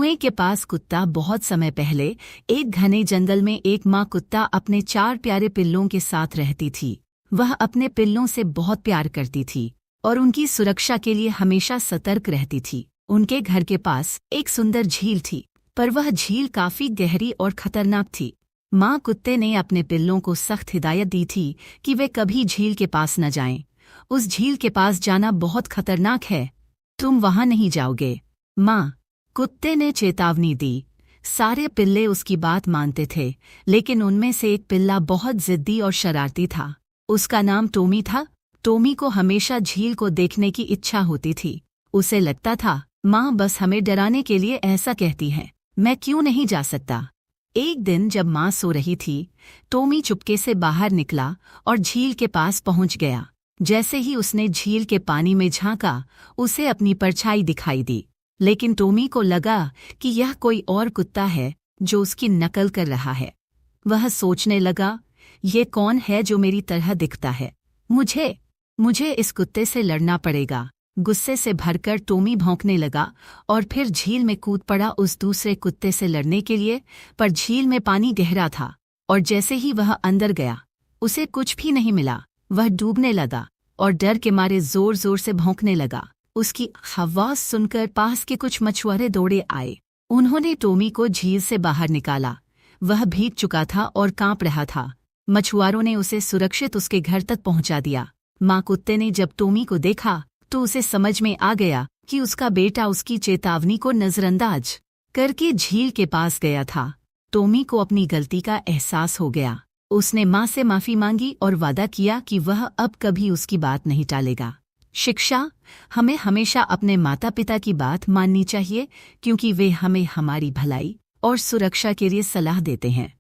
कुएं के पास कुत्ता। बहुत समय पहले एक घने जंगल में एक माँ कुत्ता अपने 4 प्यारे पिल्लों के साथ रहती थी। वह अपने पिल्लों से बहुत प्यार करती थी और उनकी सुरक्षा के लिए हमेशा सतर्क रहती थी। उनके घर के पास एक सुंदर झील थी, पर वह झील काफी गहरी और खतरनाक थी। माँ कुत्ते ने अपने पिल्लों को सख्त हिदायत दी थी कि वे कभी झील के पास न जाएं। उस झील के पास जाना बहुत खतरनाक है, तुम वहां नहीं जाओगे, माँ कुत्ते ने चेतावनी दी। सारे पिल्ले उसकी बात मानते थे, लेकिन उनमें से एक पिल्ला बहुत जिद्दी और शरारती था। उसका नाम टॉमी था। टॉमी को हमेशा झील को देखने की इच्छा होती थी। उसे लगता था, माँ बस हमें डराने के लिए ऐसा कहती है, मैं क्यों नहीं जा सकता। एक दिन जब माँ सो रही थी, टॉमी चुपके से बाहर निकला और झील के पास पहुंच गया। जैसे ही उसने झील के पानी में झांका, उसे अपनी परछाई दिखाई दी। लेकिन टॉमी को लगा कि यह कोई और कुत्ता है जो उसकी नकल कर रहा है। वह सोचने लगा, ये कौन है जो मेरी तरह दिखता है? मुझे इस कुत्ते से लड़ना पड़ेगा। गुस्से से भरकर टॉमी भौंकने लगा और फिर झील में कूद पड़ा उस दूसरे कुत्ते से लड़ने के लिए। पर झील में पानी गहरा था और जैसे ही वह अंदर गया, उसे कुछ भी नहीं मिला। वह डूबने लगा और डर के मारे जोर जोर से भौंकने लगा। उसकी आवाज सुनकर पास के कुछ मछुआरे दौड़े आए। उन्होंने टॉमी को झील से बाहर निकाला। वह भीग चुका था और कांप रहा था। मछुआरों ने उसे सुरक्षित उसके घर तक पहुंचा दिया। माँ कुत्ते ने जब टॉमी को देखा तो उसे समझ में आ गया कि उसका बेटा उसकी चेतावनी को नजरअंदाज करके झील के पास गया था। टॉमी को अपनी गलती का एहसास हो गया। उसने माँ से माफी मांगी और वादा किया कि वह अब कभी उसकी बात नहीं टालेगा। शिक्षा: हमें हमेशा अपने माता पिता की बात माननी चाहिए, क्योंकि वे हमें हमारी भलाई और सुरक्षा के लिए सलाह देते हैं।